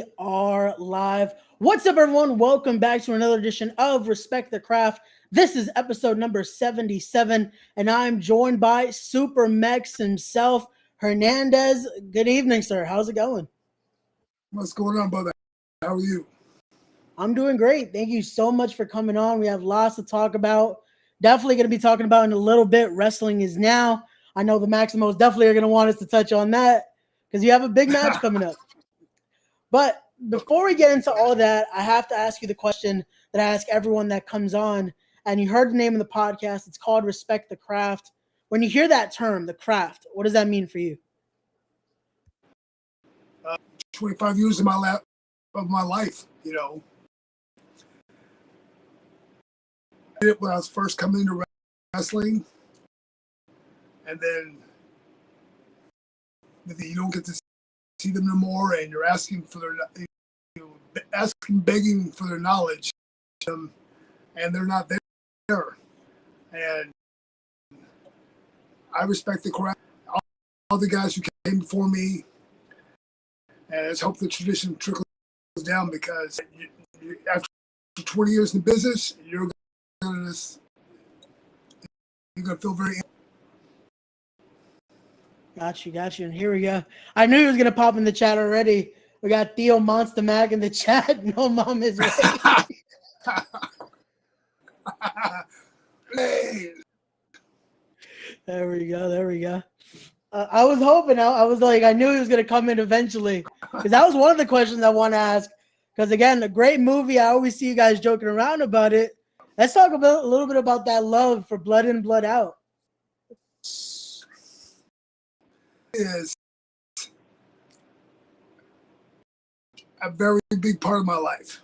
We are live. What's up, everyone? Welcome back to another edition of Respect the Craft. This is episode number 77, and I'm joined by Super Mex himself, Hernandez. Good evening, sir. How's it going? What's going on, brother? How are you? I'm doing great. Thank you so much for coming on. We have lots to talk about. Definitely going to be talking about in a little bit. Wrestling is now. I know the Maximos definitely are going to want us to touch on that because you have a big match coming up. But before we get into all that, I have to ask you the question that I ask everyone that comes on. And you heard the name of the podcast. It's called Respect the Craft. When you hear that term, the craft, what does that mean for you? 25 years of my life, I did it when I was first coming into wrestling, and then you don't get to see them no more, and you're asking for begging for their knowledge, and they're not there. And I respect the craft, all the guys who came before me, and let's hope the tradition trickles down, because after 20 years in business, you're going to feel very. Got you. And here we go. I knew he was going to pop in the chat already. We got Theo Monster Mac in the chat. No mom is right. There we go. I was hoping. I was like, I knew he was going to come in eventually, because that was one of the questions I want to ask. Because again, a great movie. I always see you guys joking around about it. Let's talk a little bit about that love for Blood In, Blood Out. Is a very big part of my life.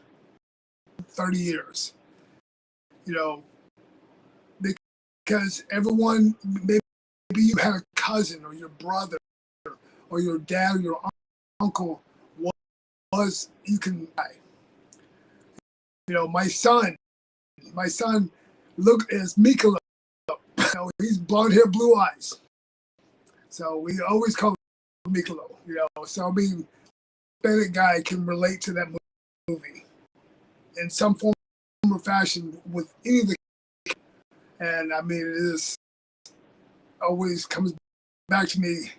30 years. Because everyone, maybe you had a cousin or your brother or your dad or your uncle was you can die. My son look is Mikolo. He's blonde hair, blue eyes. So we always call him Mikolo. So I mean, Hispanic guy can relate to that movie in some form or fashion with any of the. And I mean, it is always comes back to me.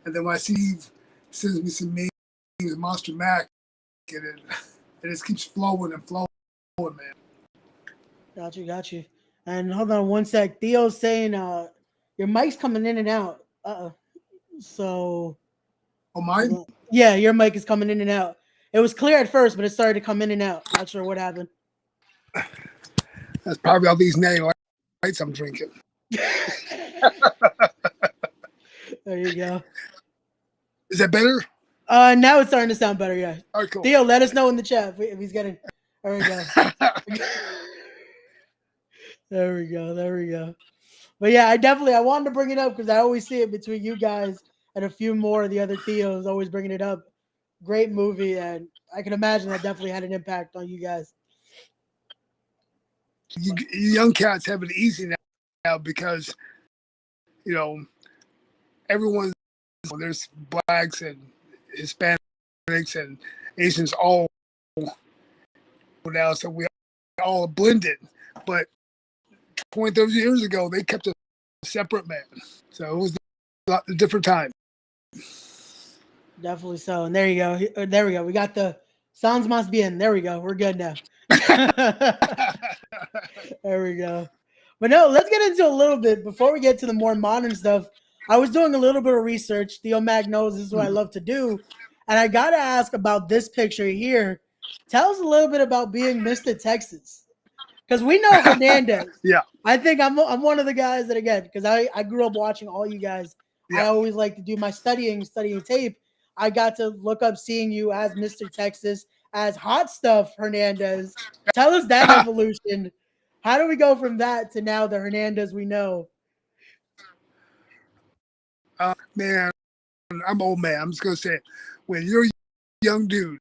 And then when I see Steve sends me some memes, Monster Mac, and it just keeps flowing, man. Got you. And hold on one sec. Theo's saying your mic's coming in and out. So. Oh, mine? Yeah, your mic is coming in and out. It was clear at first, but it started to come in and out. Not sure what happened. That's probably all these natty lights I'm drinking. There you go. Is that better? Now it's starting to sound better, yeah. All right, cool. Theo, let us know in the chat if he's getting. There we go. There we go. But yeah, I wanted to bring it up because I always see it between you guys and a few more of the other Theos always bringing it up. Great movie, and I can imagine that definitely had an impact on you guys. You young cats have it easy now because, everyone's, there's blacks and Hispanics and Asians all now, so we all blended. But 20, 30 years ago, they kept a separate, man. So it was a different time. Definitely so. And there you go. There we go. We got the sounds must be in. There we go. We're good now. There we go. But no, let's get into a little bit before we get to the more modern stuff. I was doing a little bit of research. Theo Mag knows this is what I love to do. And I got to ask about this picture here. Tell us a little bit about being Mr. Texas. Because we know Hernandez. Yeah. I think I'm one of the guys that, again, because I grew up watching all you guys. Yeah. I always like to do my studying tape. I got to look up seeing you as Mr. Texas, as Hot Stuff Hernandez. Tell us that evolution. How do we go from that to now the Hernandez we know? Man, I'm old man. I'm just gonna say it. When you're a young dude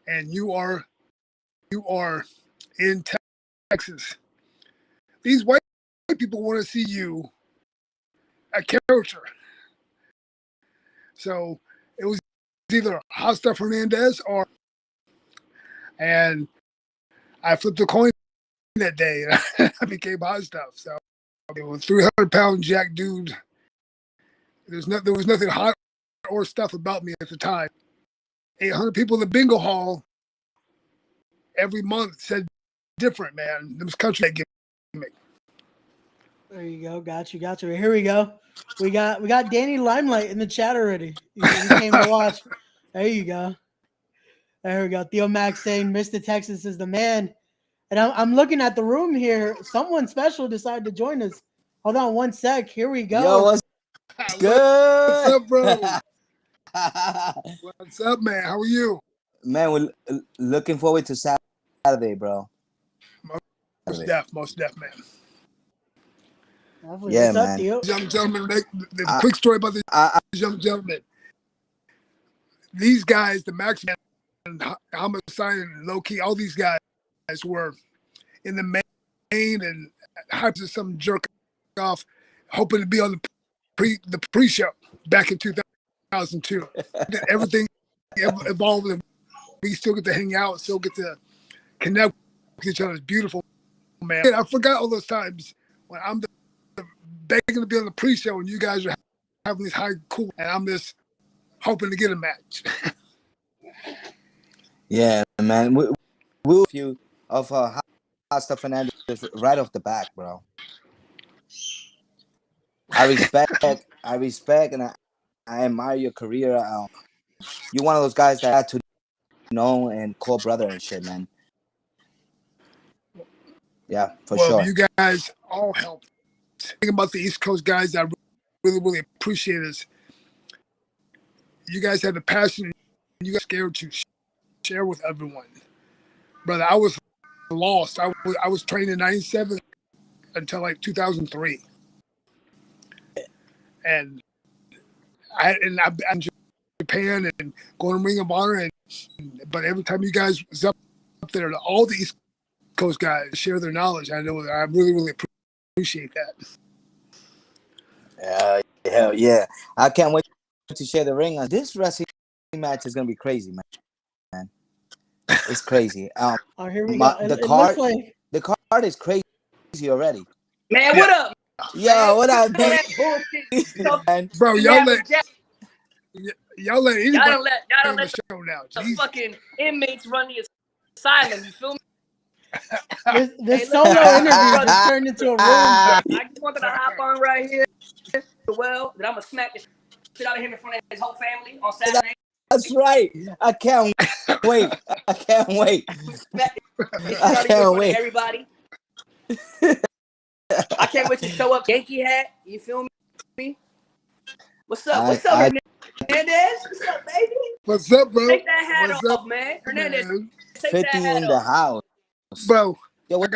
and you are in Texas, these white people want to see you a character. So it was either Hot Stuff Hernandez and I flipped a coin that day and I became Hot Stuff. So, 300-pound jack dude. There was nothing hot or stuff about me at the time. 800 people in the bingo hall every month said different, man. Them country that give me. There you go. Got you. Here we go. We got Danny Limelight in the chat already. He came to watch. There you go. There we go. Theo Max saying Mr. Texas is the man. And I'm looking at the room here. Someone special decided to join us. Hold on one sec. Here we go. Yo, what's good? What's up, bro? What's up, man? How are you? Man, we're looking forward to Saturday, bro. Most deaf, man. Yeah, what's man. up, Theo? Young gentlemen, the quick story about this young gentleman. These guys, the Max and Homicide and Low Key, all these guys were in the main and hyped as some jerk off, hoping to be on the pre-show back in 2002. Everything evolved, and we still get to hang out, still get to connect with each other. It's beautiful, man. I forgot all those times when I'm begging to be on the pre-show and you guys are having these high cool, and I'm just hoping to get a match. Yeah, man. We'll a few of Hot Stuff Hernandez right off the back, bro. I respect, and I admire your career. You're one of those guys that I had to know and call brother and shit, man. Yeah, for sure. You guys all helped. Thinking about the East Coast guys that I really appreciate is you guys had the passion and you got scared to share with everyone. Brother, I was lost. I was trained in 97 until like 2003. And I've been in Japan and going to Ring of Honor, but every time you guys was up there, all the East Coast guys share their knowledge. I know I really appreciate that. Hell yeah! I can't wait to share the ring. This wrestling match is gonna be crazy, man. It's crazy. Here we go. The card is crazy already. Man, what up? Yo, what up, man? Bro, y'all let anybody y'all don't let the show now. the fucking inmates run the asylum. You feel me? This solo interview just turned into a room. I just wanted to hop on right here. Well, that I'm gonna smack the shit out of him in front of his whole family on Saturday. That's right. I can't wait. I can't wait. Everybody. I can't wait to show up Yankee hat. You feel me? What's up? What's up, Hernandez? What's up, baby? What's up, bro? Take that hat off, man. Hernandez, take 50 that hat in the house. Bro. Yo, take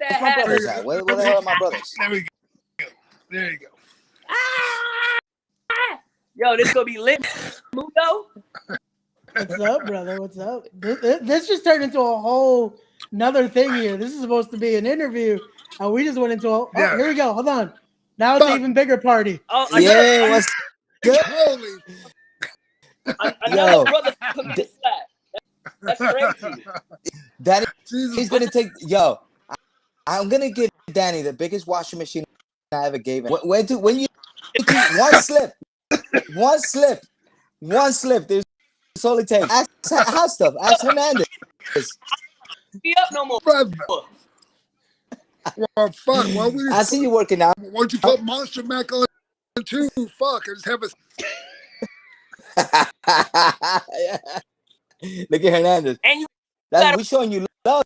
that hat off. Where the hell are my brothers? There you go. Yo, this gonna be lit, Mundo. What's up, brother? What's up? This just turned into a whole another thing here. This is supposed to be an interview, and we just went into here we go. Hold on. Now it's an even bigger party. Oh, what's good? Holy. Another brother took this slap. That's crazy. Danny, he's gonna take. Yo, I'm gonna give Danny the biggest washing machine I ever gave him. When you one slip. There's all it takes. Ask Hot Stuff. Ask Hernandez. Be up no more, brother. Well, fuck. I see you working out. Why don't you put Monster Mac on too? Fuck. I just have Look at Hernandez. And we showing you love.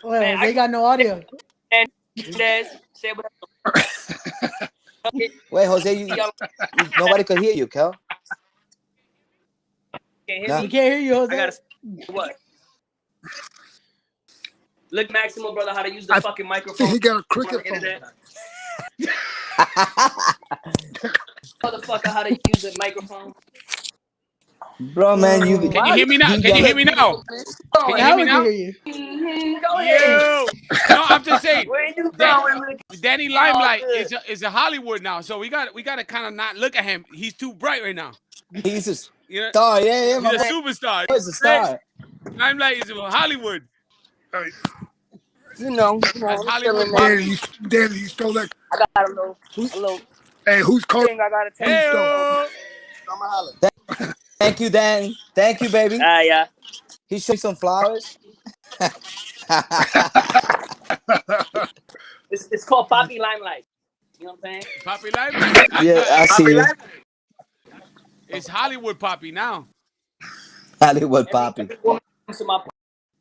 Well, they got no audio. And say whatever. Wait, Jose, nobody could hear you, Kel. You can't hear you, Jose. I gotta what? Look, Maximo, brother, how to use the fucking microphone. He got a cricket phone. Motherfucker, how to use a microphone. Bro, man, you Can you hear me now? Can you hear me now? Can you hear Now me we now? can hear you. Go ahead. No, I'm just saying. Where you going? Danny Limelight is a Hollywood now, so we got to kind of not look at him. He's too bright right now. he's a You know, star. Yeah, he's a superstar. He's a star. Limelight is Hollywood. You know, That's I'm Hollywood feeling that. Bobby. Danny, you stole that. I got a little Hey, who's calling? thing I gotta tell Hey, you. I'ma holler. Thank you, Danny. Thank you, baby. Yeah. He showed me some flowers. It's called Poppy Limelight. You know what I'm saying? Poppy Limelight. Yeah, I see you. It's Hollywood Poppy now. Hollywood Poppy. Every woman comes to my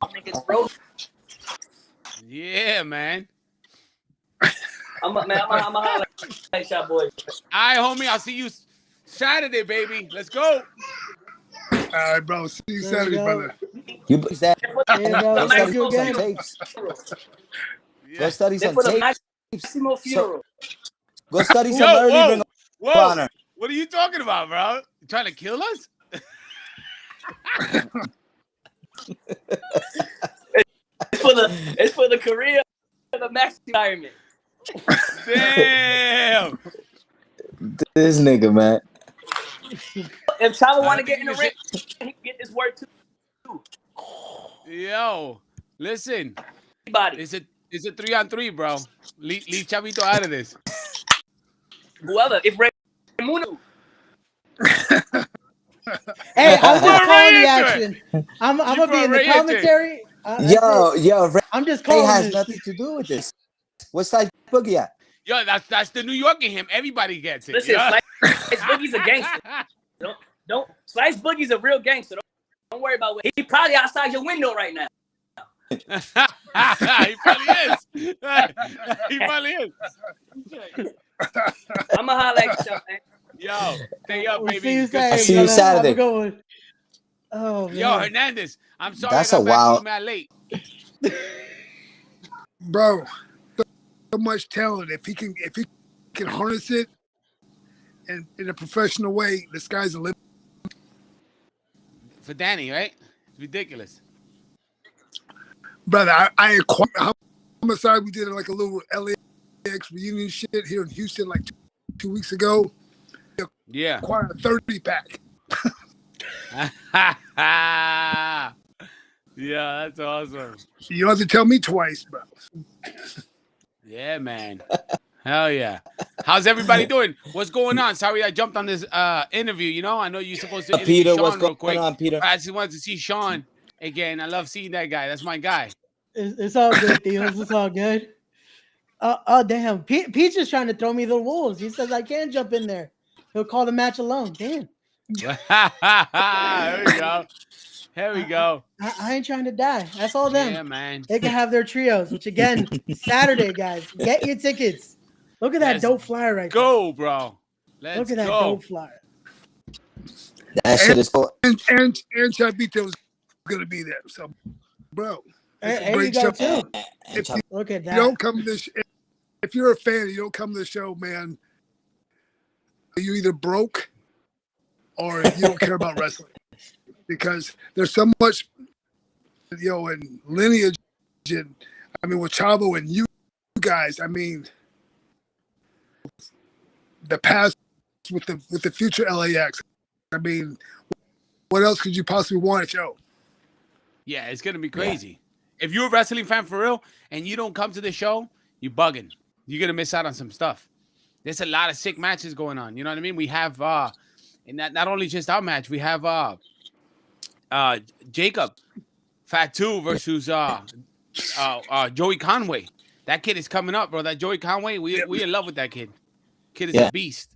niggas, bro. Yeah, man. I'm a holler at y'all boys. All right, homie. I'll see you Saturday, baby. Let's go. All right, bro. See you Saturday, brother. You put that. There you go. Go Thank study you some again. tapes. Yeah. Go study They some put a tapes. Massimo funeral. Go study some Yo, early Ring of whoa. Honor. What are you talking about, bro? You trying to kill us? It's for the career of the max retirement. Damn. This nigga, man. If Chavo want to get in the ring, he can get this work too. Yo, listen. Anybody, It's a 3-on-3, bro. Leave Chavito out of this. whoever. If Raymundo, Hey, I'm just Right calling the into action. I'm You gonna be brought in the right into it. commentary. That's it. Yo, Ray I'm just calling has this. nothing to do with this. What's that boogie at? Yo, that's the New York in him. Everybody gets it. listen, yo. Slice Boogie's a gangster. Don't Slice Boogie's a real gangster. Don't worry about what he probably outside your window right now. He probably is. He probably is. I'ma holler at y'all, man. Yo, stay up, We'll baby. see you Good to Saturday. see you brother. Have a Saturday. good one. Oh, Yo, man. Hernandez. I'm sorry That's I got a back to wild- you mad late. Bro, so much talent. If he can harness it and in a professional way, the sky's the limit. For Danny, right? It's ridiculous. Brother, I acquired Homicide. We did like a little LAX reunion shit here in Houston like 2 weeks ago. Yeah. Acquired a 30 pack. Yeah, that's awesome. You don't have to tell me twice, bro. Yeah, man. Hell yeah. How's everybody doing? What's going on? Sorry I jumped on this interview, you know? I know you're supposed to interview Peter, Sean what's real going quick. on, Peter? I just wanted to see Sean again. I love seeing that guy. That's my guy. It's all good, Theos. It's all good. Oh, damn. Pete's just trying to throw me the wolves. He says I can't jump in there. He'll call the match alone. Damn. Here we go. Here we go. I ain't trying to die. That's all them. Yeah, man. They can have their trios, which again, Saturday, guys. Get your tickets. Look at that Let's dope flyer right Go, bro. there. Let's Look at that go. dope flyer. That shit is cool. And Chavito was gonna be there. So, bro, it's a There you great go, show. too. If you Look at that. don't come to this, if you're a fan, you don't come to the show, man. You either broke or you don't care about wrestling because there's so much, and lineage. And I mean, with Chavo and you guys, I mean, the past with the future LAX. I mean, what else could you possibly want to show? Yeah, it's gonna be crazy. If you're a wrestling fan for real and you don't come to the show, you're bugging. You're gonna miss out on some stuff. There's a lot of sick matches going on. You know what I mean? We have and not only just our match, we have Jacob Fatu versus Joey Conway. That kid is coming up, bro. That Joey Conway, we in love with that kid. Kid is a beast.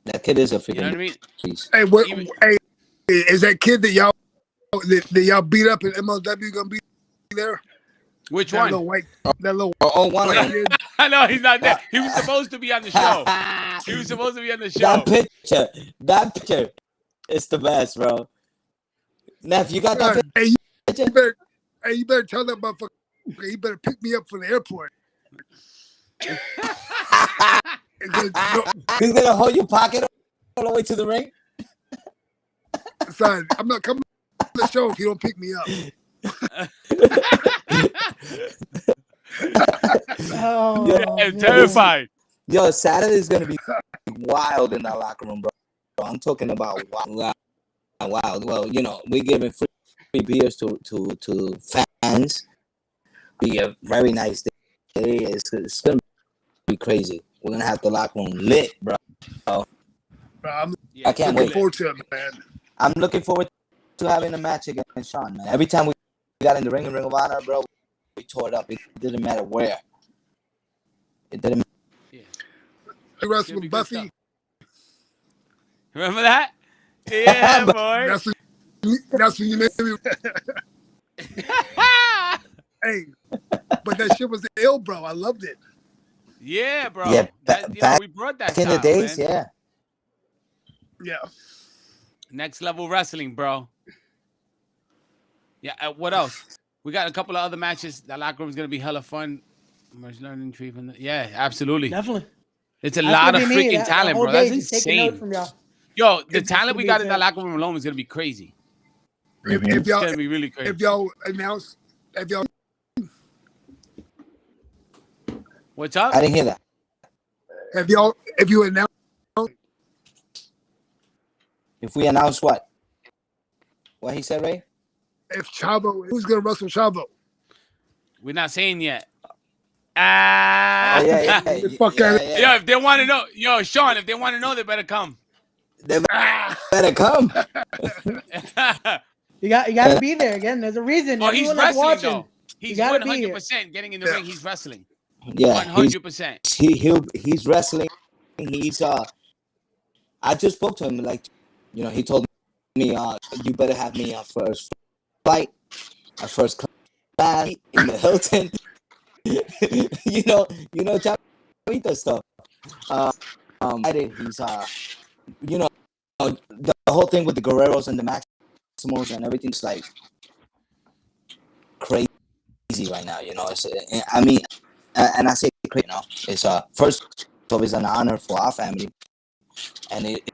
That kid is a freaking You know what I mean? beast. Hey, hey, is that kid that y'all beat up in MLW gonna be there? Which That one? little white, that little Oh, one of them. kid. I know he's not there. He was supposed to be on the show. He was supposed to be on the show. That picture is the best, bro. Neff, you got that Hey, picture? you better tell that motherfucker. He better pick me up from the airport. He's gonna hold your pocket all the way to the ring. son, I'm not coming to the show if you don't pick me up. Oh, Yeah, I'm man. terrified. Yo, Saturday is gonna be wild in that locker room, bro. I'm talking about wild. Well, you know, we're giving free beers to fans. Be a very nice day. It's gonna be crazy. We're gonna have the locker room lit, bro. Bro, I'm Yeah, I can't looking wait. forward to it, man. I'm looking forward to having a match against Sean, man. Every time we got in the Ring of Honor, bro, we tore it up. It didn't matter where. It didn't. Yeah. I wrestled Gonna be with good Buffy. stuff. Remember that? Yeah, But- boy. That's when you made me. Hey, but that shit was ill, bro. I loved it. Yeah, bro. Yeah, We brought that Back in the style, days, man. yeah. Yeah. Next level wrestling, bro. Yeah. What else? We got a couple of other matches. The locker room is gonna be hella fun. Merch learning tree from yeah, absolutely. Definitely. It's a That's lot gonna of be me. freaking That talent, whole bro. day That's just taking notes insane. from y'all. Yo, the It's talent we gonna be got in the fair. locker room alone is gonna be crazy. If It's y'all gonna be really crazy. if y'all announce What's up? I didn't hear that. if you announce If we announce what? What he said, Ray? if Chavo, who's gonna wrestle Chavo? We're not saying yet. Ah. Oh, yeah. The fuck out of- Yo, if they want to know, yo, Sean, if they want to know, they better come. They better come. You got to be there again. There's a reason. Oh, he's Everyone that's wrestling watching. though. He's gotta be 100% getting in the ring. He's wrestling. Yeah, 100%. he's wrestling. He's I just spoke to him, like, you know, he told me, you better have me on first flight, first class in the Hilton. you know, Chavito stuff. He's you know, the whole thing with the Guerreros and the Maximals and everything's like crazy right now. You know, it's I mean, and I say crazy, you know, it's first off, it's an honor for our family, and it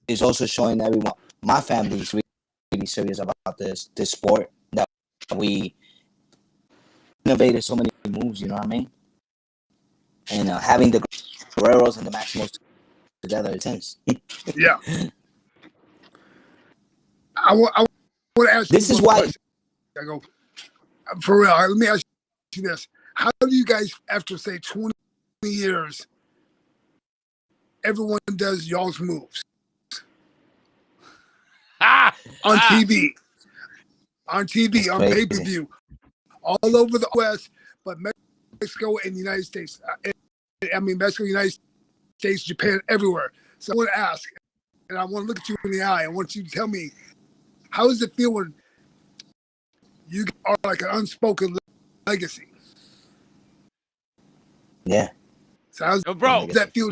is also showing everyone my family is really serious about this sport that we innovated so many moves. You know what I mean? And having the Guerreros and the Maximals together, it's tense. Yeah. I want to ask you This is one why. question. I go, for real, let me ask you this. How do you guys, after, say, 20 years, everyone does y'all's moves? On TV. On TV, on crazy. pay-per-view. All over the West, but Mexico and the United States. I mean, Mexico, United States, Japan, everywhere. So I want to ask, and I want to look at you in the eye. I want you to tell me, how does it feel when you are like an unspoken legacy? Yeah. So how Yo, bro, does that feel?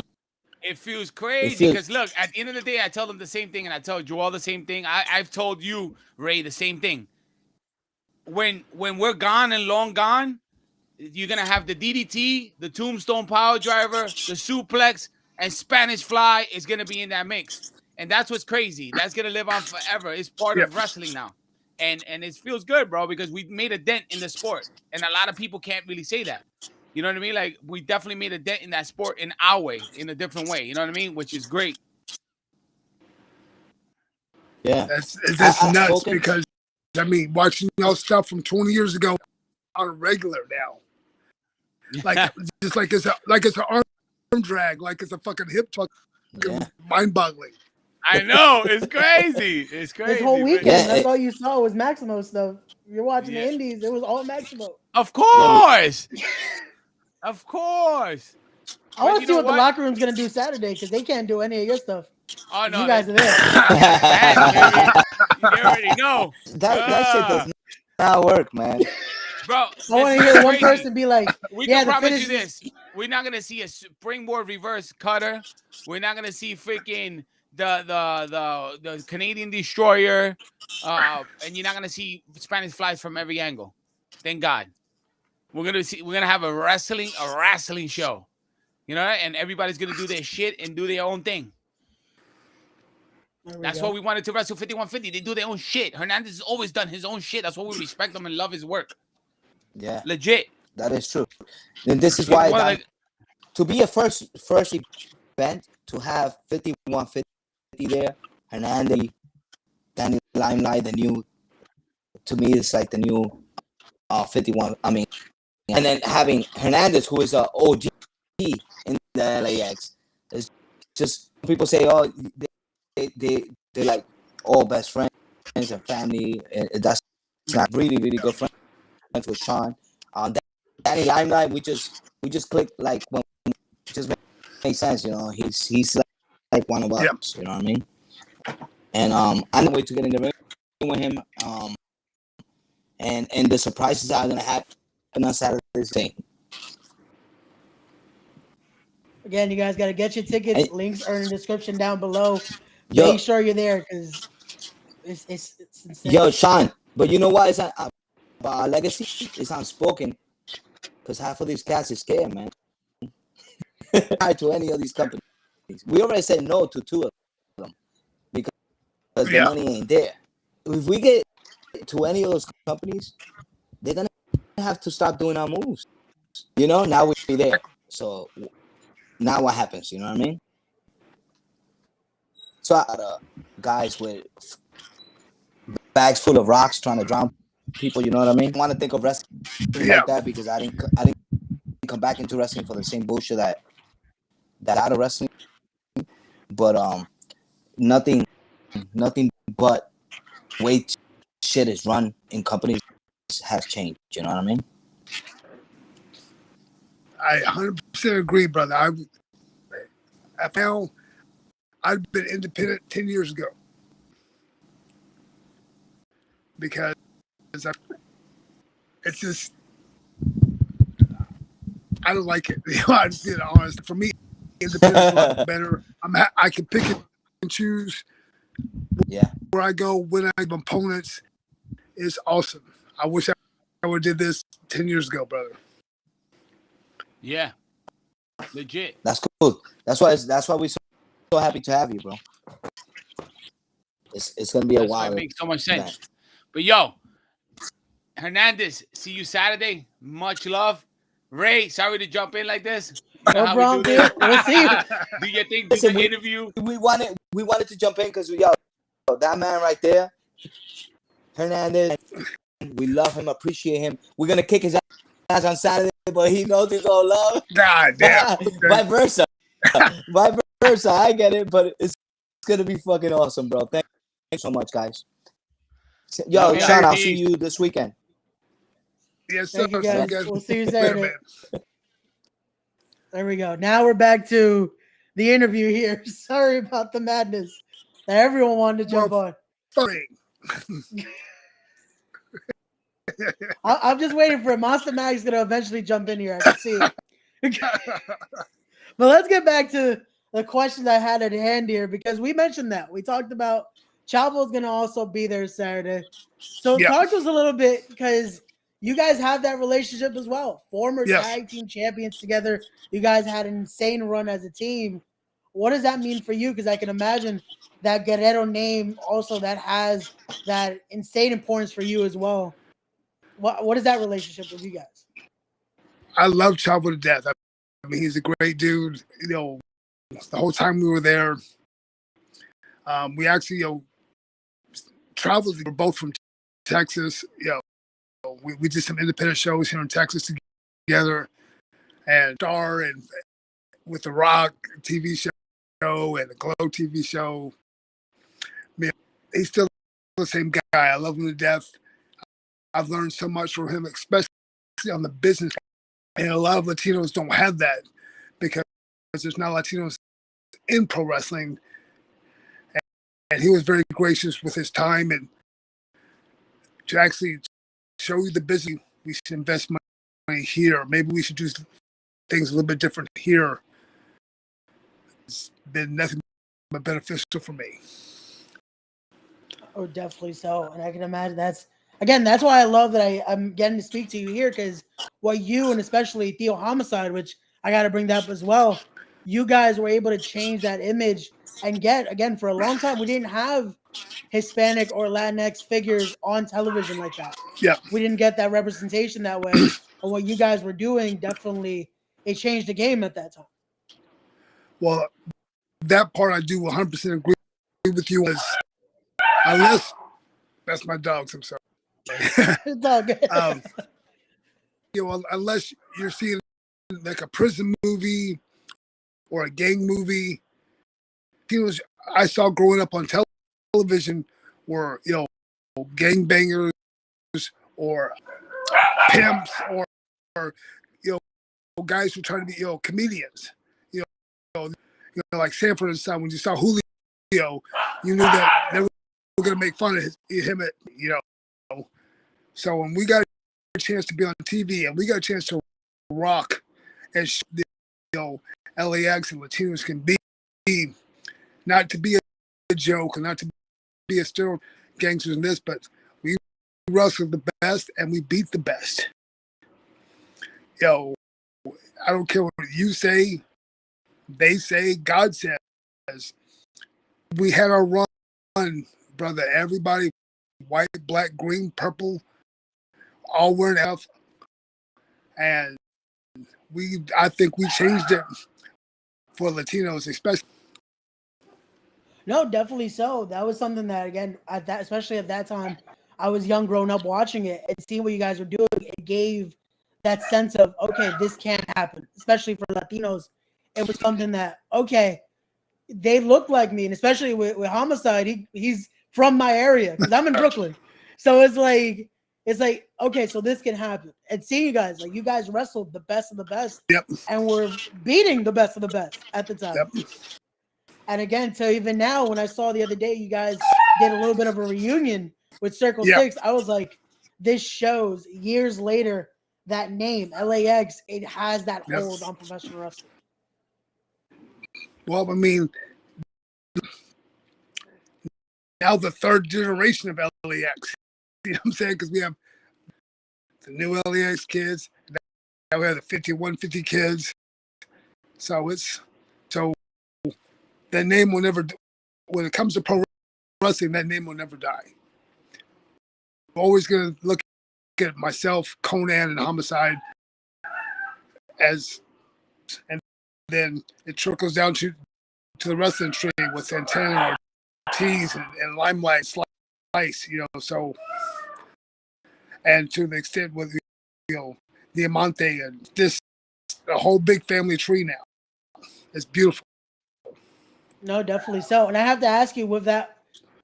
it feels crazy because look, at the end of the day, I tell them the same thing, and I tell Joel the same thing. I've told you, Ray, the same thing. When we're gone and long gone, you're gonna have the DDT, the Tombstone Power Driver, the Suplex, and Spanish Fly is gonna be in that mix, and that's what's crazy. That's gonna live on forever. It's part of wrestling now, and it feels good, bro, because we've made a dent in the sport, and a lot of people can't really say that. You know what I mean? Like, we definitely made a dent in that sport in our way, in a different way. You know what I mean? Which is great. Yeah. That's I've nuts spoken- because, I mean, watching y'all stuff from 20 years ago on a regular now. Like, just like it's an arm drag, like it's a fucking hip tuck. Yeah. Mind-boggling. I know. It's crazy. It's crazy. This whole weekend, Yeah, that's all you saw was Maximo stuff. You're watching Yeah. the Indies, it was all Maximo. Of course. Of course. I want you to see know what the what? locker room's gonna do Saturday because they can't do any of your stuff. Oh, no. You guys are there. You already know. that shit does not work, man. Bro, I want to hear one person be like, we yeah, can the promise finish you is- this. We're not gonna see a springboard reverse cutter. We're not gonna see freaking the Canadian destroyer. And you're not gonna see Spanish flies from every angle. Thank God. We're gonna have a wrestling show. You know, and everybody's gonna do their shit and do their own thing. That's why we wanted to wrestle 5150. They do their own shit. Hernandez has always done his own shit. That's why we respect him and love his work. Yeah, legit. That is true. And this is why to be a first event, to have 5150 there, Hernandez, Danny Limelight, the new, to me, it's like the new 51. I mean, and then having Hernandez, who is a OG in the LAX. It's just people say, oh, they're like all best friends and family. That's not really good friends with Sean. Danny Limelight, we just clicked like when it just makes sense, you know. He's like one of us, you know what I mean? And I can't wait to get in the ring with him. And the surprises are gonna happen on Saturday's day. Again, you guys got to get your tickets. Links are in the description down below. Make sure you're there because it's insane. Yo, Sean, but you know what? It's about our legacy. It's unspoken because half of these cats is scared, man. To any of these companies, we already said no to 2 of them because the money ain't there. If we get to any of those companies, they're gonna have to stop doing our moves. You know, now we're there. So now what happens? You know what I mean? So guys with bags full of rocks trying to drown people. You know what I mean? I want to think of wrestling like that because I didn't come back into wrestling for the same bullshit that out of wrestling. But nothing but way shit is run in companies has changed. You know what I mean? I 100% agree, brother. I found I've been independent 10 years ago because it's just I don't like it. I'm being honest. For me, independence is a lot better. I can pick and choose. Where I go, when I have opponents, is awesome. I wish I would have did this 10 years ago, brother. Yeah, legit. That's cool. That's why we're so happy to have you, bro. It's gonna be a while. It makes so much sense. But yo, Hernandez, see you Saturday. Much love. Ray, sorry to jump in like this. You know no problem, dude. We'll see you. Do your thing. Do the interview. We wanted to jump in because that man right there, Hernandez. We love him, appreciate him. We're gonna kick his ass on Saturday, but he knows he's all love. God damn. Vice versa. I get it, but it's gonna be fucking awesome, bro. Thanks so much, guys. Yo, Sean, I'll see you this weekend. Yes, sir. Thank you guys. We'll see you Saturday. There we go. Now we're back to the interview here. Sorry about the madness that everyone wanted to jump on. I'm just waiting for it. Monster Mag's gonna eventually jump in here. I can see it. But let's get back to the questions I had at hand here because we mentioned that. We talked about Chavo's gonna also be there Saturday. So talk to us a little bit because you guys have that relationship as well. Former tag team champions together. You guys had an insane run as a team. What does that mean for you? Because I can imagine that Guerrero name also that has that insane importance for you as well. What is that relationship with you guys? I love Chavo to death. I mean, he's a great dude. You know, the whole time we were there, we actually, traveled. We were both from Texas. We did some independent shows here in Texas together, and Star and with the Rock TV show and the Glow TV show. Man, he's still the same guy. I love him to death. I've learned so much from him, especially on the business. And a lot of Latinos don't have that because there's not Latinos in pro wrestling. And he was very gracious with his time and to actually show you the business. We should invest money here. Maybe we should do things a little bit different here. It's been nothing but beneficial for me. Oh, definitely so. And I can imagine that's why I love that I'm getting to speak to you here because what you and especially Theo Homicide, which I got to bring that up as well. you guys were able to change that image and get, again, for a long time, we didn't have Hispanic or Latinx figures on television like that. Yeah. We didn't get that representation that way. And what you guys were doing, definitely, it changed the game at that time. Well, that part I do 100% agree with you. Unless that's my dogs, I'm sorry. It's all good. Unless you're seeing like a prison movie or a gang movie, I saw growing up on television were gangbangers or pimps or guys who try to be comedians. Like Sanford and Son. When you saw Julio, you knew that they were going to make fun of him. So when we got a chance to be on TV and we got a chance to rock and LAX and Latinos can be, not to be a joke and not to be a stereotype gangsters in this, but we wrestled the best and we beat the best. I don't care what you say, they say, God says. We had our run, brother. Everybody, white, black, green, purple, all wearing F. And I think we changed it for Latinos, especially. No, definitely so. That was something that, again, especially at that time, I was young, growing up, watching it and seeing what you guys were doing. It gave that sense of, okay, this can't happen, especially for Latinos. It was something that, okay, they look like me, and especially with Homicide, he's from my area because I'm in Brooklyn. So it's like, okay, so this can happen. And seeing you guys wrestled the best of the best, yep, and we're beating the best of the best at the time. Yep. And again, so even now, when I saw the other day, you guys did a little bit of a reunion with Circle Six, I was like, this shows years later that name, LAX, it has that hold on professional wrestling. Well, I mean, now the third generation of LAX. You know what I'm saying? Because we have the new LAX kids. Now we have the 5150 kids. So that name will never, when it comes to pro wrestling, that name will never die. I'm always going to look at myself, Conan, and Homicide and then it trickles down to the wrestling tree with Santana, Ortiz, and Limelight Slice, so, and to the extent with, Diamante, and this, a whole big family tree now. It's beautiful. No, definitely so. And I have to ask you, with that,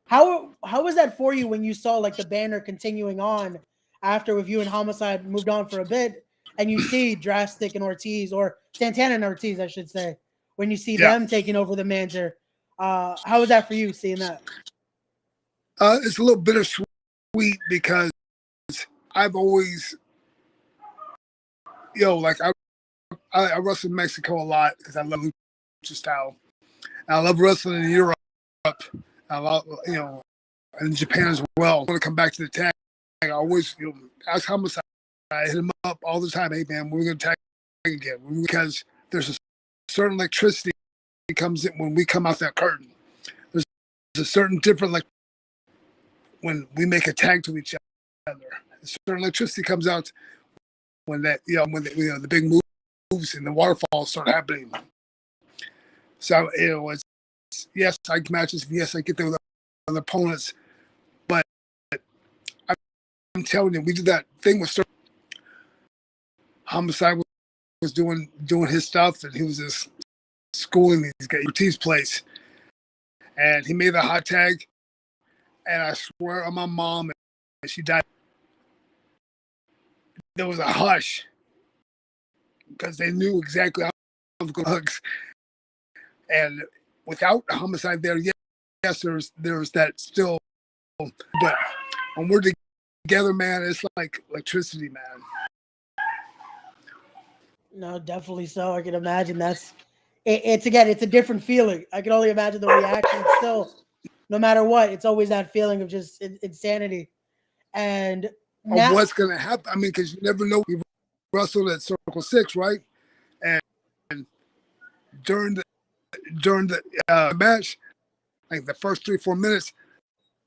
how was that for you when you saw like the banner continuing on after, with you and Homicide moved on for a bit, and you see Drastic and Ortiz, or Santana and Ortiz, I should say, when you see them taking over the manager? How was that for you, seeing that? It's a little bittersweet because I've always, I wrestle in Mexico a lot because I love lucha style. And I love wrestling in Europe. I love, in Japan as well. I want to come back to the tag. I always, ask Homicide. I hit him up all the time. Hey, man, we're going to tag again. Because there's a certain electricity that comes in when we come out that curtain. There's a certain different, when we make a tag to each other. A certain electricity comes out when that, when the big moves and the waterfalls start happening. So, it's, yes, I get matches. Yes, I get there with other opponents. But I'm telling you, we did that thing with Homicide was doing his stuff, and he was just schooling these guys. Ortiz place, and he made the hot tag, and I swear on my mom, and she died. There was a hush because they knew exactly how I was going to hug. And without Homicide there, yes, there's that still, but when we're together, man, it's like electricity, man. No, definitely so. I can imagine it's a different feeling. I can only imagine the reaction. Still, no matter what, it's always that feeling of just insanity. And now, what's going to happen? I mean, because you never know. We wrestled at Circle 6, right? And during the match, like the first 3-4 minutes,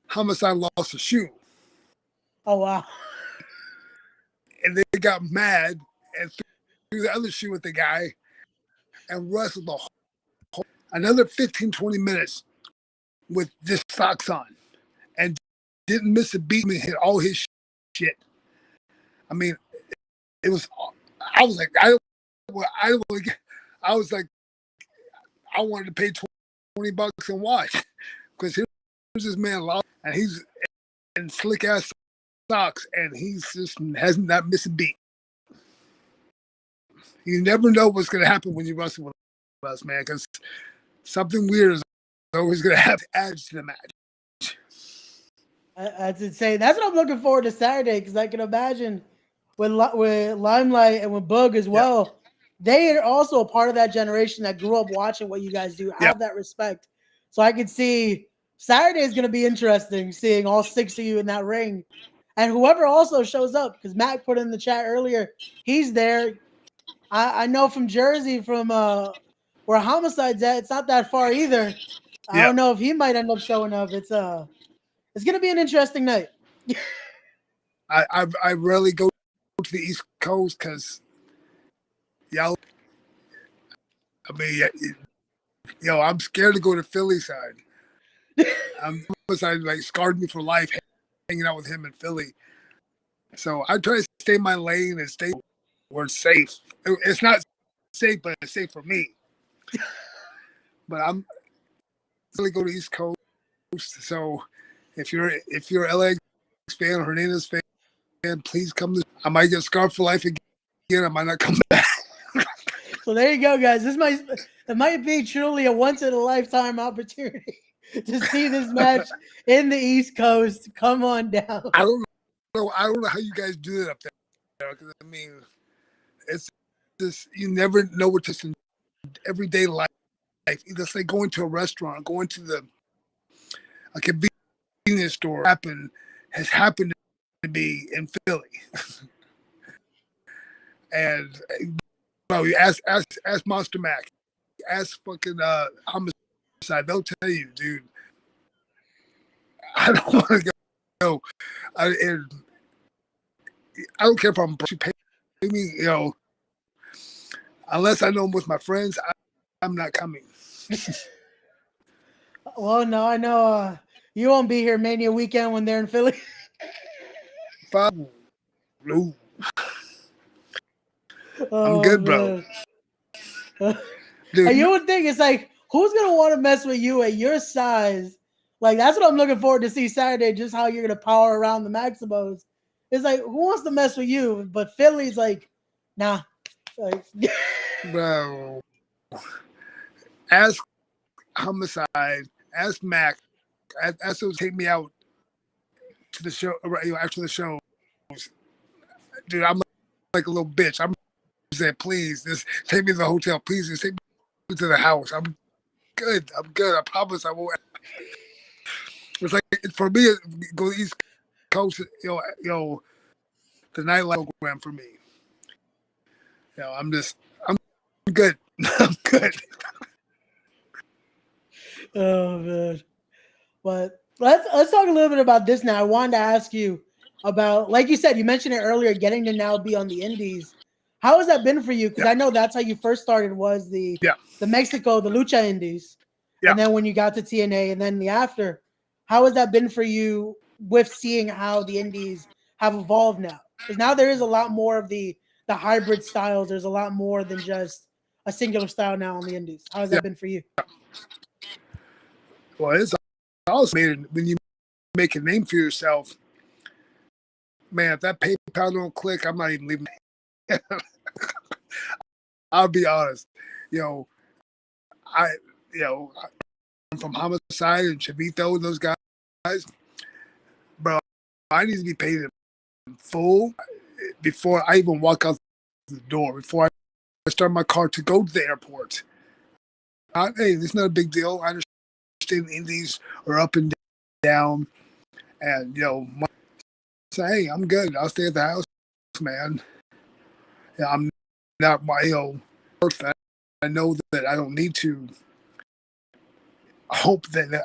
Homicide lost a shoe. Oh wow. And they got mad and threw the other shoe at the guy and wrestled the whole another 15-20 minutes with just socks on and didn't miss a beat and hit all his shit. I mean, it was. I was like, I was like, I wanted to pay $20 and watch because here's this man lost and he's in slick ass socks and he's just hasn't not missed a beat. You never know what's gonna happen when you wrestle with us, man, because something weird is always gonna have to add to the match. That's insane. That's what I'm looking forward to Saturday because I can imagine with Limelight and with Boog as well. They are also a part of that generation that grew up watching what you guys do. I have that respect. So I could see Saturday is going to be interesting seeing all 6 of you in that ring. And whoever also shows up, because Matt put in the chat earlier, he's there. I know from Jersey, from where Homicide's at, it's not that far either. I don't know if he might end up showing up. It's going to be an interesting night. I rarely go to the East Coast because y'all. I mean, I'm scared to go to Philly side. Homicide like scarred me for life hanging out with him in Philly. So I try to stay in my lane and stay where it's safe. It's not safe, but it's safe for me. But I'm really go to East Coast. So if you're an LA fan or Hernandez fan, please come. I might get scarred for life again. I might not come back. So there you go, guys. It might be truly a once in a lifetime opportunity to see this match in the East Coast. Come on down. I don't know how you guys do it up there. Because I mean, it's just you never know what just in everyday life. It's like going to a restaurant, going to a convenience store. Has happened to be in Philly, and you ask Monster Mac, ask fucking Homicide. They'll tell you, dude. I don't want to go. I don't care if I'm you pay me, unless I know I'm with my friends. I'm not coming. Well, no, I know you won't be here Mania weekend when they're in Philly. No. Oh, I'm good, bro. Dude, and you would think it's like, who's gonna want to mess with you at your size? Like that's what I'm looking forward to see Saturday. Just how you're gonna power around the Maximos. It's like, who wants to mess with you? But Philly's like, nah. Like, bro. Ask Homicide. Ask Mac. Ask them to take me out to the show. After the show, dude, I'm like a little bitch. I'm saying, please, just take me to the hotel. Please, just take me to the house. I'm good. I promise I won't. It's like for me, go to the East Coast. The nightlife program for me. I'm good. I'm good. Oh man. But let's talk a little bit about this now. I wanted to ask you about, like you said, you mentioned it earlier, getting to now be on the Indies. How has that been for you? Because I know that's how you first started was the Mexico, the Lucha Indies. And then when you got to TNA and then the after, how has that been for you with seeing how the Indies have evolved now? Because now there is a lot more of the hybrid styles. There's a lot more than just a singular style now on the Indies. How has that been for you? Well, it's also made when you make a name for yourself. Man, if that PayPal don't click, I'm not even leaving. I'll be honest. I'm from Homicide and Chavito and those guys. Bro, I need to be paid in full before I even walk out the door, before I start my car to go to the airport. Hey, it's not a big deal. I understand the Indies are up and down. And, say, hey, I'm good. I'll stay at the house, man. I'm not worth that. I know that I don't need to hope that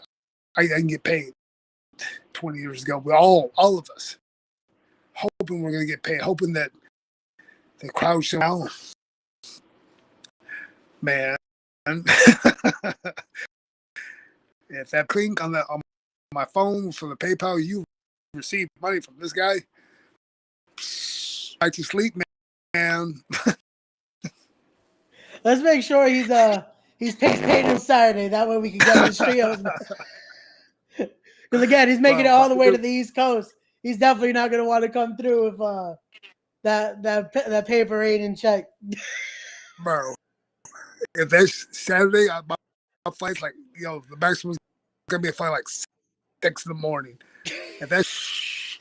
I can get paid 20 years ago. We all of us, hoping we're going to get paid, hoping that the crowd should know. Man, if that clink on my phone for the PayPal, you received money from this guy, back to sleep, man. Let's make sure he's paid on Saturday. That way we can get his trios. Because again, he's making it all the way to the East Coast. He's definitely not going to want to come through if that paper ain't in check. Bro, if that's Saturday, my flight's like, the maximum's going to be a flight like 6 in the morning. If that's...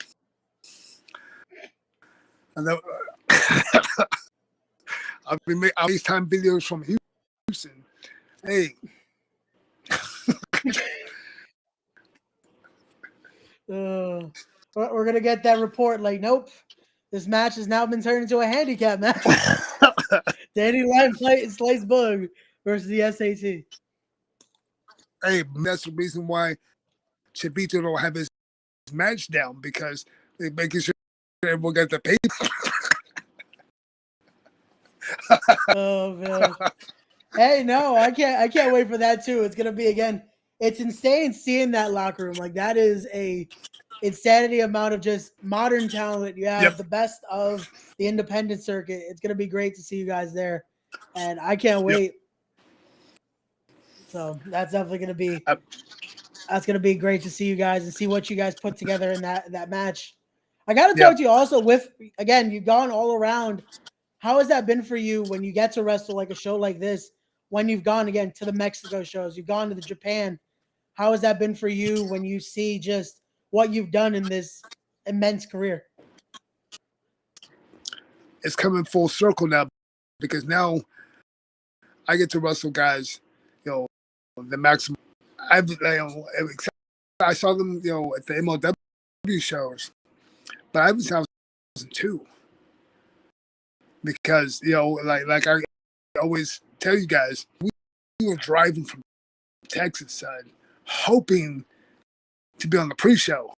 I'll FaceTime videos from Houston. Hey. We're going to get that report like, nope, this match has now been turned into a handicap match. Danny Lyon Slice Bug versus the SAT. Hey, that's the reason why Chavito don't have his match down, because they're making sure everyone got the paper. Oh, man. Hey, no, I can't wait for that too. It's gonna be, again, it's insane seeing that locker room. Like, that is a insanity amount of just modern talent. You have the best of the independent circuit. It's gonna be great to see you guys there, and I can't wait. So that's definitely gonna be great to see you guys and see what you guys put together in that match. I got to talk to you also with, again, you've gone all around. How has that been for you when you get to wrestle like a show like this? When you've gone again to the Mexico shows, you've gone to the Japan. How has that been for you when you see just what you've done in this immense career? It's coming full circle now, because now I get to wrestle guys, the maximum. I saw them, at the MLW shows, but I was 2002. Because, like I always tell you guys, we were driving from Texas, son, hoping to be on the pre-show.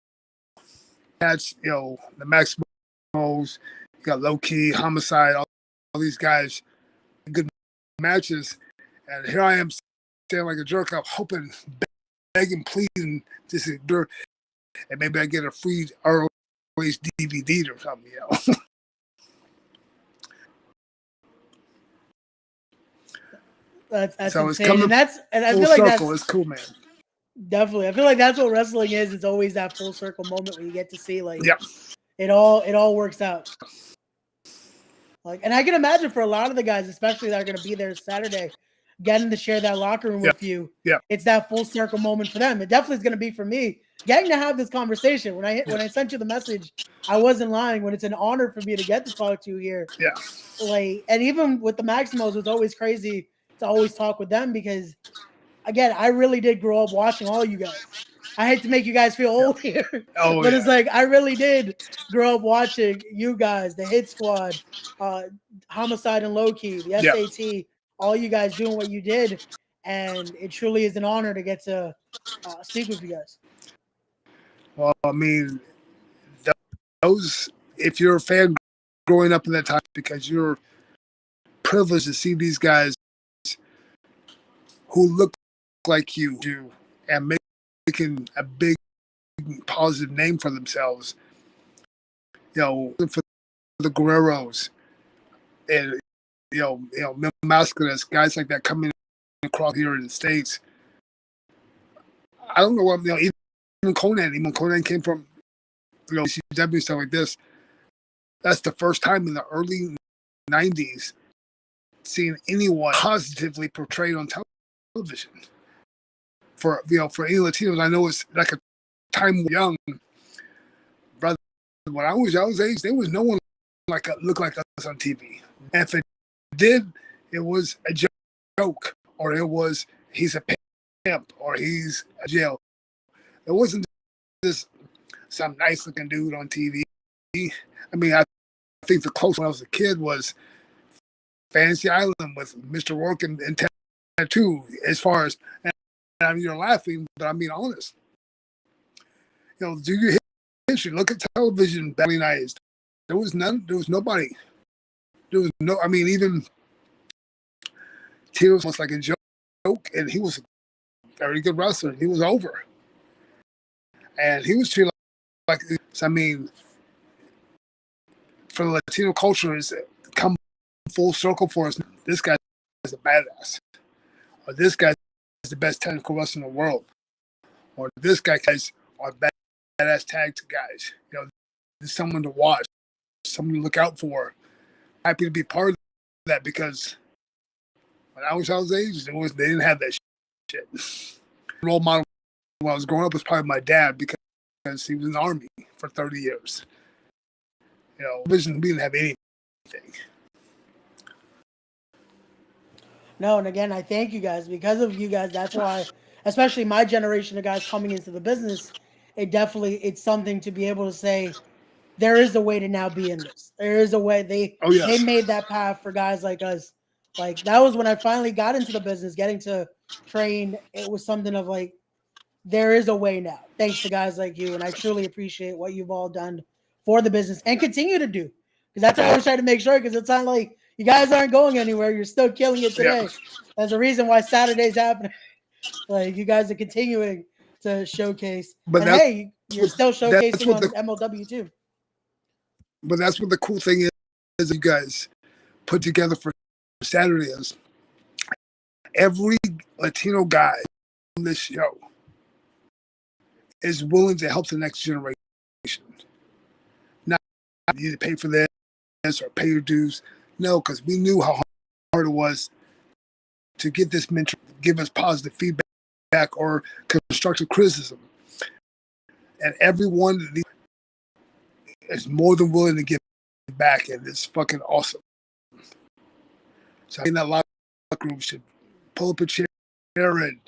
That's, the Maximos, you got Low Key, Homicide, all these guys, good matches. And here I am standing like a jerk up, hoping, begging, pleading, just endure, and maybe I get a free ROH DVD or something, That's so insane. It's coming and I full feel like circle. It's cool, man. Definitely. I feel like that's what wrestling is. It's always that full circle moment where you get to see it all works out. Like, and I can imagine for a lot of the guys, especially that are going to be there Saturday, getting to share that locker room with you. Yeah. It's that full circle moment for them. It definitely is going to be for me. Getting to have this conversation. When I sent you the message, I wasn't lying. When it's an honor for me to get to talk to you here. Yeah. Like, and even with the Maximos, it's always crazy to always talk with them because, again, I really did grow up watching all you guys. I hate to make you guys feel old here, but it's like I really did grow up watching you guys, the Hit Squad, Homicide and Low Key, the SAT, all you guys doing what you did, and it truly is an honor to get to speak with you guys. Well, I mean, those, if you're a fan growing up in that time, because you're privileged to see these guys who look like you do and making a big positive name for themselves, for the Guerreros and Mil Mascaras, guys like that coming across here in the States. I don't know what, even Conan came from CW, stuff like this. That's the first time in the early 90s seeing anyone positively portrayed on television. For any Latinos, I know it's like a time young, brother. When I was y'all's age, there was no one looked like us on TV. And if it did, it was a joke, or it was he's a pimp, or he's a jail. It wasn't just some nice looking dude on TV. I mean, I think the closest when I was a kid was Fantasy Island with Mr. Rourke and Tattoo. As far as, and I mean, you're laughing, but I mean honest. You know, do your history. Look at television back in the 90s. There was nobody. There was no. I mean, even Tito was like a joke, and he was a very good wrestler. He was over, and he was treated like. I mean, for the Latino culture, it's come full circle for us. This guy is a badass, or this guy is the best technical wrestler in the world, or this guy are badass tag guys. You know, there's someone to watch, someone to look out for. Happy to be part of that, because when I was Jose, they didn't have that shit. Role model when I was growing up was probably my dad, because he was in the Army for 30 years. You know, we didn't have anything. No, and again, I thank you guys. Because of you guys, that's why, especially my generation of guys coming into the business, it's something to be able to say, there is a way to now be in this. There is a way. They made that path for guys like us. Like, that was when I finally got into the business, getting to train. It was something of like, there is a way now, thanks to guys like you. And I truly appreciate what you've all done for the business and continue to do. Because that's what I always try to make sure, because it's not like you guys aren't going anywhere. You're still killing it today. Yeah. There's a reason why Saturday's happening. Like, you guys are continuing to showcase. But hey, you're still showcasing on MLW too. But that's what the cool thing is you guys put together for Saturday is every Latino guy on this show is willing to help the next generation. Not you need to pay for this or pay your dues. No, because we knew how hard it was to get this mentor, give us positive feedback or constructive criticism. And everyone is more than willing to give back, and it's fucking awesome. So I think that locker room should pull up a chair and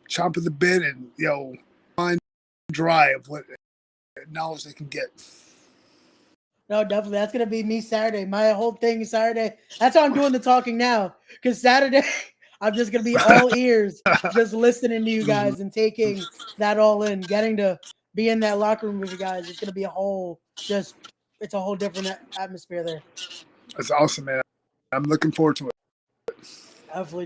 chomp at the bit and, you know, find dry of what knowledge they can get. No, definitely. That's going to be me Saturday. My whole thing is Saturday. That's how I'm doing the talking now. Because Saturday, I'm just going to be all ears, just listening to you guys and taking that all in, getting to be in that locker room with you guys. It's going to be it's a whole different atmosphere there. That's awesome, man. I'm looking forward to it. Definitely.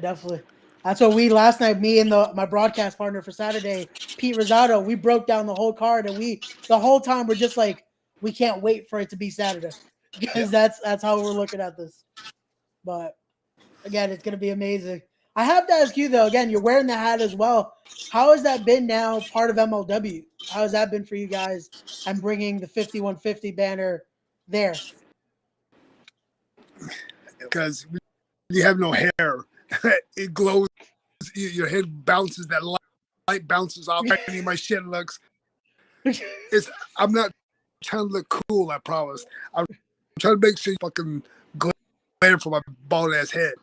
That's what last night, me and my broadcast partner for Saturday, Pete Rosado, we broke down the whole card, and the whole time we're just like, we can't wait for it to be Saturday, because that's how we're looking at this. But again, it's going to be amazing. I have to ask you though, again, you're wearing the hat as well. How has that been now part of MLW? How has that been for you guys and bringing the 5150 banner there? Because you have no hair, it glows. Your head bounces. That light bounces off. My shit looks. I'm not trying to look cool. I promise. I'm trying to make sure you fucking glare from my bald ass head.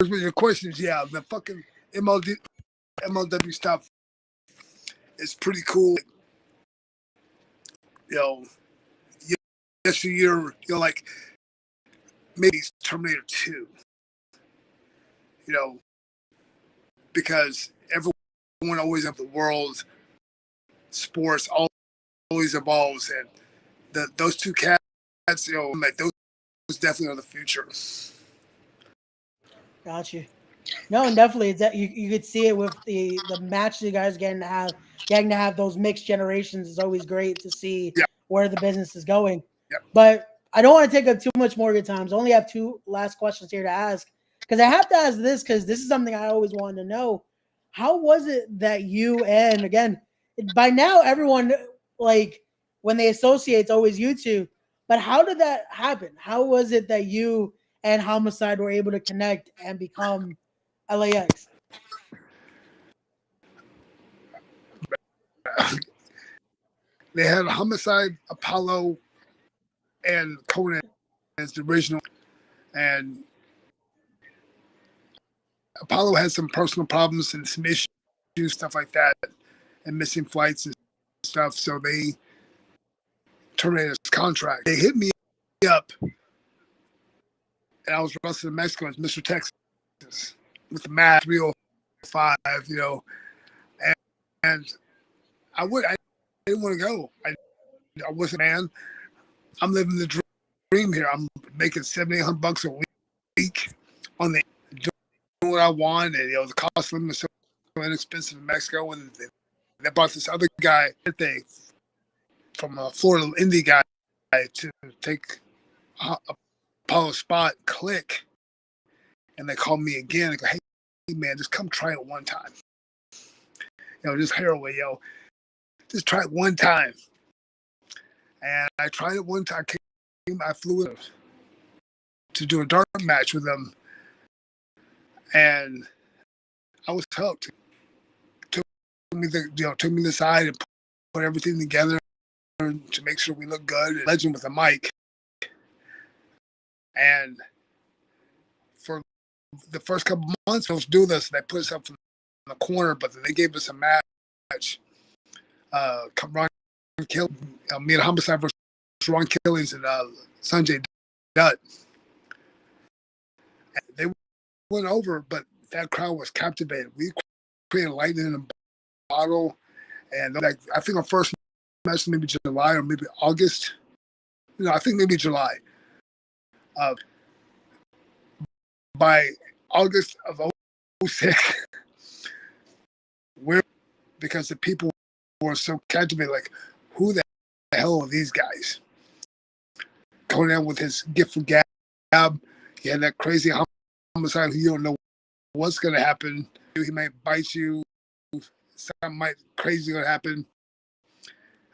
Your questions, the fucking MLW stuff is pretty cool. You know, you're like maybe Terminator 2. You know, because everyone always of the world, sports always evolves, and those two cats, you know, like those definitely are the future. Got you. No, and definitely, it's that you could see it with the match you guys getting to have those mixed generations is always great to see where the business is going. Yeah. But I don't want to take up too much more of your time. I only have two last questions here to ask, because I have to ask this because this is something I always wanted to know. How was it that you, and again, by now everyone, like, when they associate, it's always you two, but how did that happen? How was it that you and Homicide were able to connect and become LAX? They had Homicide, Apollo, and Conan as the original, and Apollo had some personal problems and some issues, stuff like that, and missing flights and stuff. So they terminate his contract. They hit me up, and I was wrestling in Mexico as Mr. Texas with the match 305, you know, and I didn't want to go. I wasn't, man. I'm living the dream here. I'm making $700-800 a week on the doing what I want, and you know the cost of living is so inexpensive in Mexico. And they brought this other guy, from a Florida indie guy, to take Apollo's spot. Click, and they called me again. They go, hey man, just come try it one time. You know, just heroin, yo. Just try it one time. And I tried it one time. I flew in to do a dart match with them, and I was hooked. Took me aside and put everything together to make sure we look good. Legend with a mic, and for the first couple months, I was doing this. They put us up in the corner, but then they gave us a match. Ron Kill, me and Homicide versus Ron Killings and Sanjay Dutt. And they went over, but that crowd was captivated. We created lightning in a bottle, and like I think our first match maybe July or maybe August. No, I think maybe July. By August of 06, because the people were so captivated, like, who the hell are these guys? Going out with his gift for gab, he had that crazy homicide who you don't know what's going to happen. He might bite you, something might crazy going to happen.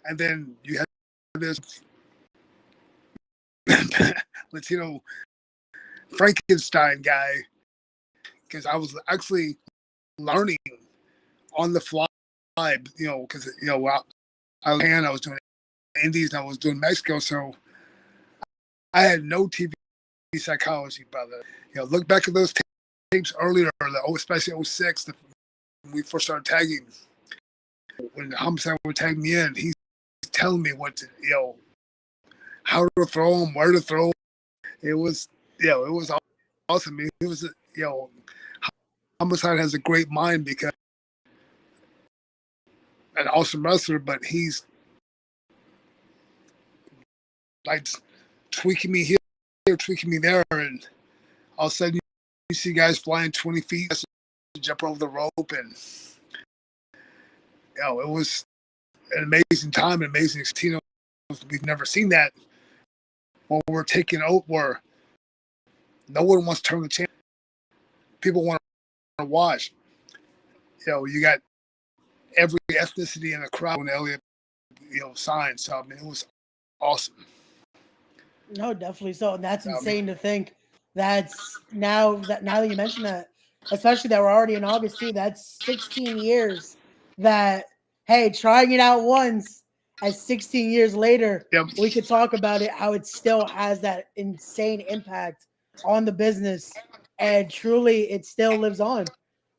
And then you have this Latino Frankenstein guy, because I was actually learning on the fly, you know, because, you know, I was doing Indies and I was doing Mexico, so I had no TV psychology, brother. You know, look back at those tapes earlier, especially 06, when we first started tagging. When Homicide would tag me in, he's telling me what to, you know, how to throw him, where to throw him. It was, you know, it was awesome. It was, you know, Homicide has a great mind because an awesome wrestler, but he's like tweaking me here, tweaking me there, and all of a sudden you see guys flying 20 feet, jump over the rope, and you know, it was an amazing time, an amazing Latino. We've never seen that. When we're taking out, where no one wants to turn the channel, people want to watch. You know, you got every ethnicity in the crowd when Elliot, you know, signed. So I mean, it was awesome. No, definitely so. And that's insane to think. That's now that you mention that, especially that we're already in August too. That's 16 years. That, hey, trying it out once, as 16 years later, we could talk about it, how it still has that insane impact on the business, and truly, it still lives on.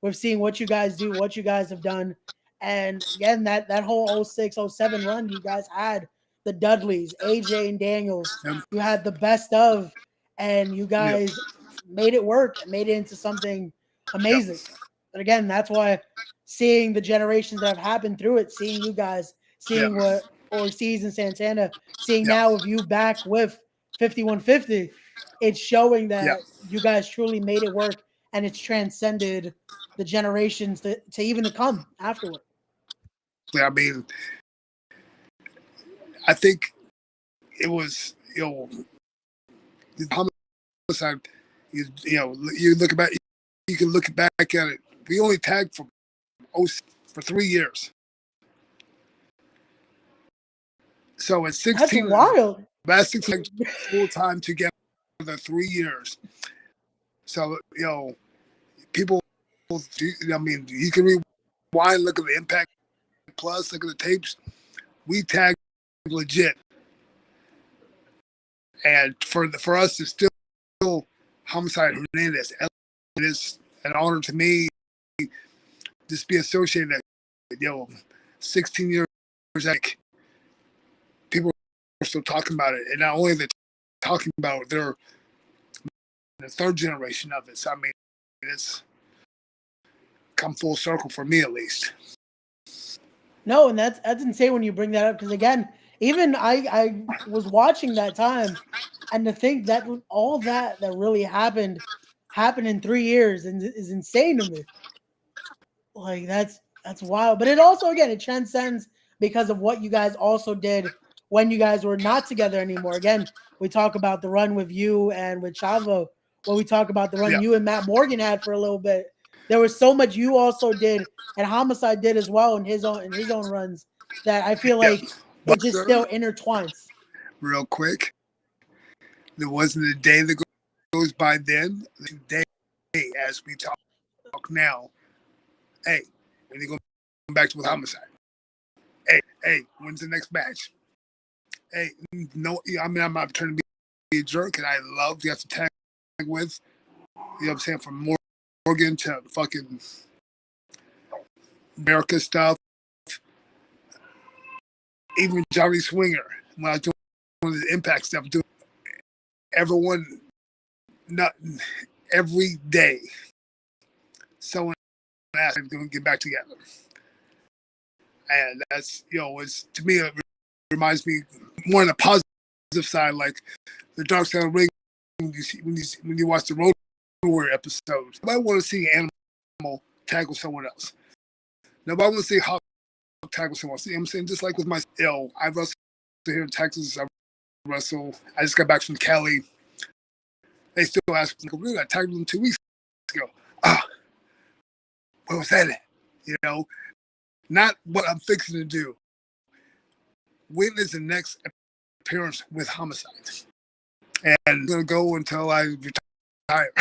We've seen what you guys do, what you guys have done, and again, that whole 06, 07 run you guys had. The Dudleys, AJ and Daniels, you had the best of, and you guys made it work and made it into something amazing. And again, that's why seeing the generations that have happened through it, seeing you guys, seeing what Ortiz and Santana, seeing now of you back with 5150, it's showing that you guys truly made it work, and it's transcended the generations to even to come afterward. I mean, I think it was, you know, the Homicide, you know, you look back, you can look back at it. We only tagged for 3 years. So at 16, that's wild. Last 16 full time together, 3 years. So, you know, people, I mean, you can rewind, look at the Impact Plus, look at the tapes. We tagged legit, and for us, it's still Homicide Hernandez. It is an honor to me just be associated. You know, 16 years, like, people still talking about it, and not only they're talking about it, they're the third generation of it. So I mean, it's come full circle for me at least. No, and that's insane when you bring that up, because again, even I was watching that time, and to think that all that really happened in 3 years and is insane to me. Like that's wild. But it also, again, it transcends because of what you guys also did when you guys were not together anymore. Again, we talk about the run with you and with Chavo. Well, we talk about the run you and Matt Morgan had for a little bit. There was so much you also did, and Homicide did as well in his own runs, that I feel like it just still intertwines. Real quick, there wasn't a day that goes by then. Today, as we talk now, hey, when you go back to with Homicide? Hey, when's the next match? Hey, no, I mean, I'm not trying to be a jerk, and I love you have to tag with, you know what I'm saying, from Morgan to fucking America stuff, even Johnny Swinger, when I was doing the Impact stuff, doing everyone, not every day, someone asked if going to get back together. And that's, you know, it's, to me, it reminds me more on the positive side, like the Dark Side of the Ring. When you watch the Road Warrior episodes, nobody want to see an animal tackle someone else. Nobody want to see Hawk tackle someone else. You know what I'm saying? Just like with my, you know, I wrestle here in Texas. I just got back from Cali. They still ask me, really, I tackled them 2 weeks ago. Where was that at? You know, not what I'm fixing to do. When is the next appearance with Homicide? And I'm going to go until I retire.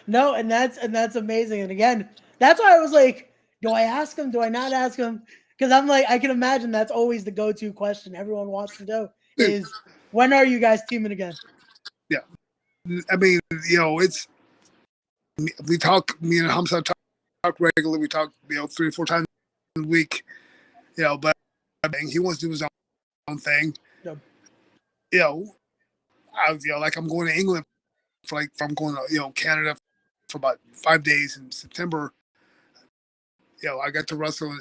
No, and that's amazing. And again, that's why I was like, do I ask him? Do I not ask him? Because I'm like, I can imagine that's always the go-to question everyone wants to know is, when are you guys teaming again? Yeah. I mean, you know, it's, we talk, me and Homicide talk regularly. We talk, you know, 3 or 4 times a week, you know, but I mean, he wants to do his own thing. Yep. You know, like I'm going to England for like, I'm going to, you know, Canada for about 5 days in September. You know, I got to wrestle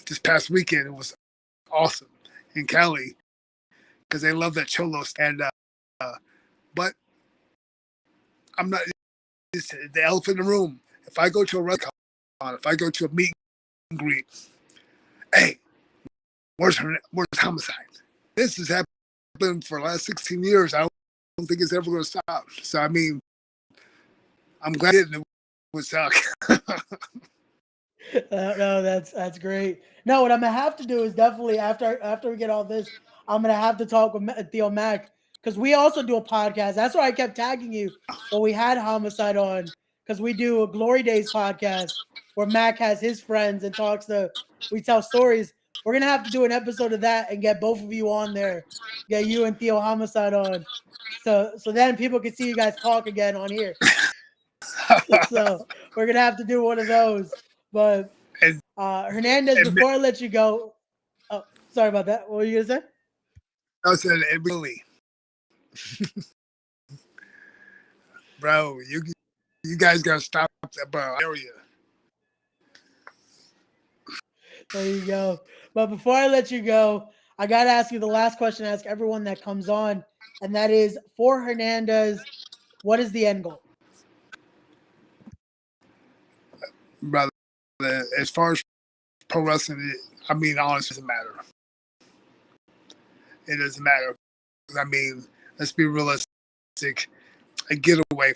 this past weekend. It was awesome in Cali because they love that Cholos. And but I'm not. It's the elephant in the room. If I go to a restaurant, if I go to a meet and greet, hey, where's Homicide? This has happened for the last 16 years. I don't think it's ever going to stop. So I mean, I'm glad it would suck. No, that's great. No, what I'm gonna have to do is definitely after we get all this, I'm gonna have to talk with Theo Mack, because we also do a podcast. That's why I kept tagging you when we had Homicide on, because we do a Glory Days podcast where Mac has his friends and we tell stories. We're gonna have to do an episode of that and get both of you on there, get you and Theo Homicide on, so then people can see you guys talk again on here. So we're gonna have to do one of those. But Hernandez, before I let you go, oh, sorry about that. What were you gonna say? I said, really, bro, you guys gotta stop that area. There you go. But before I let you go, I gotta ask you the last question I ask everyone that comes on, and that is, for Hernandez, what is the end goal? Brother, as far as pro wrestling, I mean, honestly, it doesn't matter. It doesn't matter. I mean, let's be realistic. A getaway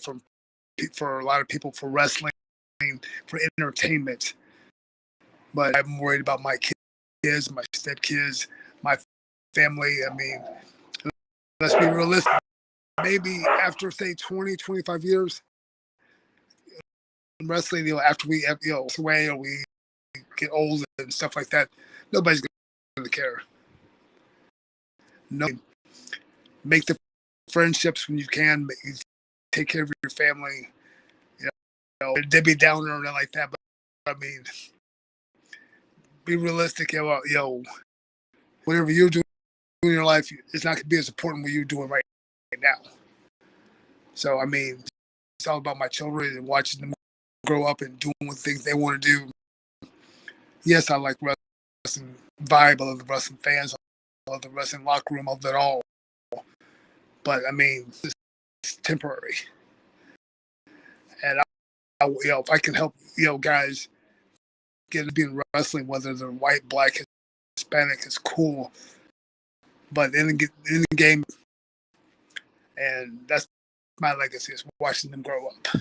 for a lot of people for wrestling, for entertainment. But I'm worried about my kids, my stepkids, my family. I mean, let's be realistic. Maybe after, say, 20, 25 years, in wrestling, you know, after we, you know, sway or we get old and stuff like that, nobody's going to care. No, make the friendships when you can. Take care of your family. You know, Debbie Downer and like that. But I mean, be realistic. You know, whatever you're doing in your life, it's not going to be as important what you're doing right now. So, I mean, it's all about my children and watching them grow up and doing the things they want to do. Yes, I like wrestling vibe. I love the wrestling fans. I love the wrestling locker room. I love it all. But, I mean, it's temporary. And, if I can help, guys get to be in wrestling, whether they're white, black, Hispanic, is cool. But in the game, and that's my legacy, is watching them grow up.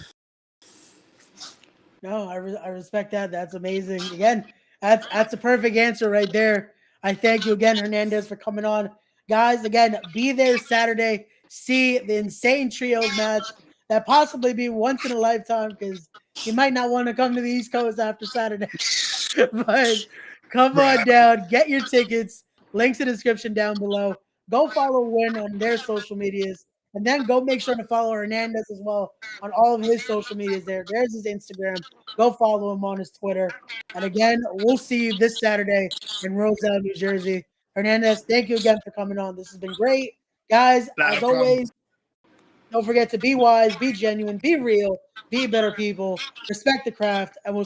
No, I respect that. That's amazing. Again, that's a perfect answer right there. I thank you again, Hernandez, for coming on. Guys, again, be there Saturday. See the Insane Trios match that possibly be once in a lifetime, because you might not want to come to the East Coast after Saturday. But come on down, get your tickets. Links in the description down below. Go follow Win on their social medias. And then go make sure to follow Hernandez as well on all of his social medias there. There's his Instagram. Go follow him on his Twitter. And again, we'll see you this Saturday in Roselle, New Jersey. Hernandez, thank you again for coming on. This has been great. Guys, as always, don't forget to be wise, be genuine, be real, be better people, respect the craft, and we'll